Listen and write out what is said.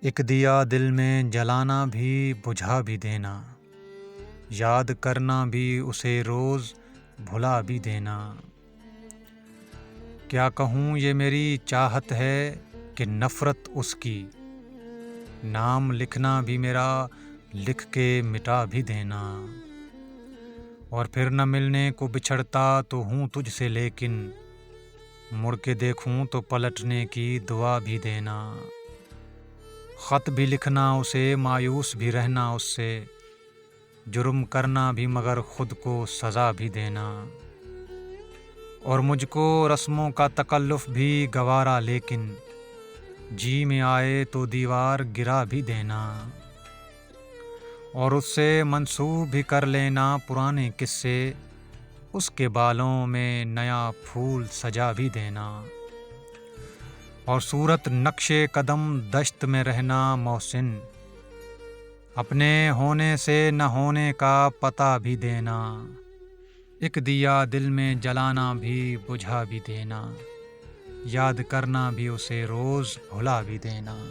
ایک دیا دل میں جلانا بھی بجھا بھی دینا، یاد کرنا بھی اسے روز بھلا بھی دینا۔ کیا کہوں یہ میری چاہت ہے کہ نفرت اس کی، نام لکھنا بھی میرا لکھ کے مٹا بھی دینا۔ اور پھر نہ ملنے کو بچھڑتا تو ہوں تجھ سے، لیکن مڑ کے دیکھوں تو پلٹنے کی دعا بھی دینا۔ خط بھی لکھنا اسے، مایوس بھی رہنا اس سے، جرم کرنا بھی مگر خود کو سزا بھی دینا۔ اور مجھ کو رسموں کا تکلف بھی گوارا، لیکن جی میں آئے تو دیوار گرا بھی دینا۔ اور اس سے منسوب بھی کر لینا پرانے قصے، اس کے بالوں میں نیا پھول سجا بھی دینا۔ اور صورت نقش قدم دشت میں رہنا محسن، اپنے ہونے سے نہ ہونے کا پتہ بھی دینا۔ ایک دیا دل میں جلانا بھی بجھا بھی دینا، یاد کرنا بھی اسے روز بھلا بھی دینا۔